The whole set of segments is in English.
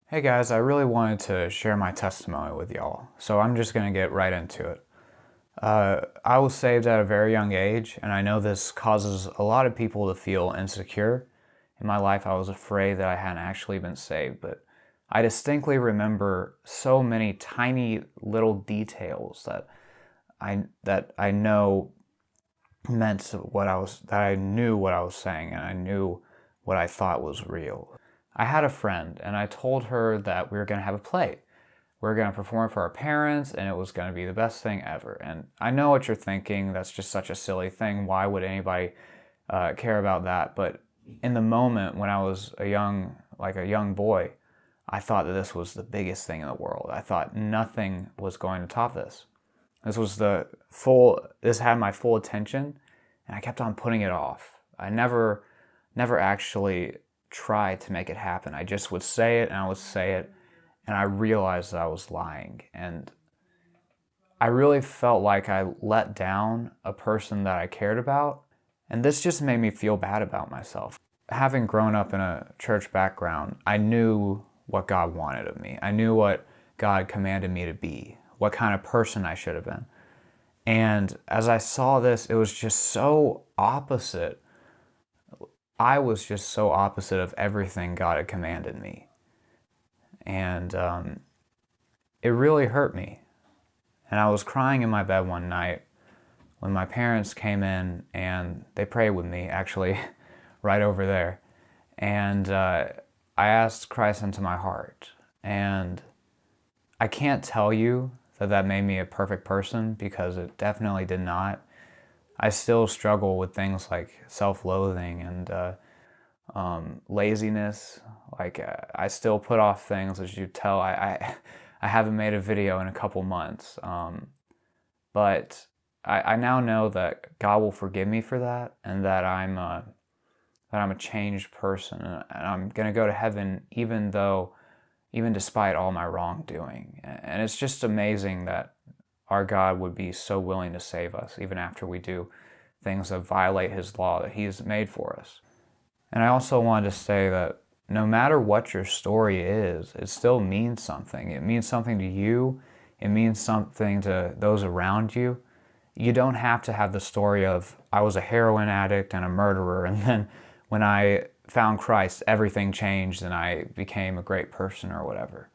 Hey guys, I really wanted to share my testimony with y'all, so I'm just going to get right into it. I was saved at a very young age, and I know this causes a lot of people to feel insecure. In my life, I was afraid that I hadn't actually been saved, but I distinctly remember so many tiny little details that I know meant that I knew what I was saying, and I knew what I thought was real. I had a friend, and I told her that we were going to have a play. We were going to perform for our parents, and it was going to be the best thing ever. And I know what you're thinking. That's just such a silly thing. Why would anybody care about that? But in the moment when I was a young boy, I thought that this was the biggest thing in the world. I thought nothing was going to top this. This had my full attention, and I kept on putting it off. I never actually tried to make it happen. I just would say it and I would say it, and I realized that I was lying. And I really felt like I let down a person that I cared about, and this just made me feel bad about myself. Having grown up in a church background, I knew what God wanted of me. I knew what God commanded me to be, what kind of person I should have been. And as I saw this, it was just so opposite. I was just so opposite of everything God had commanded me. And it really hurt me. And I was crying in my bed one night when my parents came in and they prayed with me, actually, right over there. And I asked Christ into my heart. And I can't tell you that made me a perfect person, because it definitely did not. I still struggle with things like self-loathing and laziness. I still put off things, as you tell. I haven't made a video in a couple months, but I now know that God will forgive me for that, and that I'm a changed person, and I'm gonna go to heaven even despite all my wrongdoing. And it's just amazing that our God would be so willing to save us, even after we do things that violate His law that He has made for us. And I also wanted to say that no matter what your story is, it still means something. It means something to you. It means something to those around you. You don't have to have the story of, I was a heroin addict and a murderer, and then when I found Christ, everything changed and I became a great person or whatever.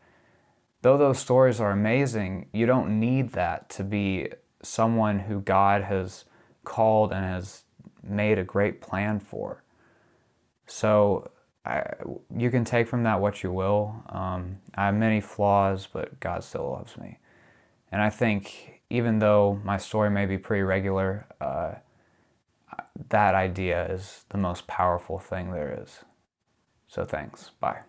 Though those stories are amazing, you don't need that to be someone who God has called and has made a great plan for. So you can take from that what you will. I have many flaws, but God still loves me. And I think even though my story may be pretty regular, that idea is the most powerful thing there is. So thanks. Bye.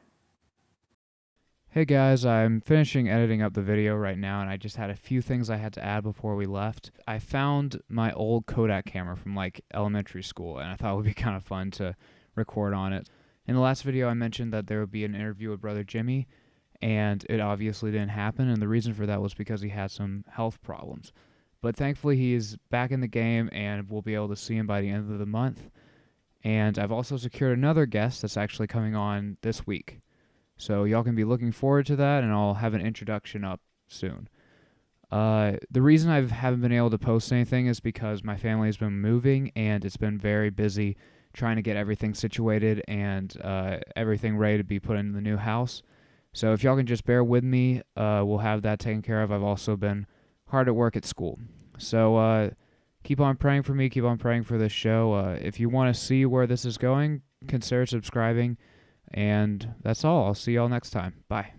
Hey guys, I'm finishing editing up the video right now, and I just had a few things I had to add before we left. I found my old Kodak camera from elementary school, and I thought it would be kind of fun to record on it. In the last video, I mentioned that there would be an interview with Brother Jimmy, and it obviously didn't happen, and the reason for that was because he had some health problems. But thankfully, he is back in the game, and we'll be able to see him by the end of the month. And I've also secured another guest that's actually coming on this week. So y'all can be looking forward to that, and I'll have an introduction up soon. The reason I haven't been able to post anything is because my family has been moving, and it's been very busy trying to get everything situated and everything ready to be put in the new house. So if y'all can just bear with me, we'll have that taken care of. I've also been hard at work at school. So keep on praying for me. Keep on praying for this show. If you want to see where this is going, consider subscribing. And that's all. I'll see y'all next time. Bye.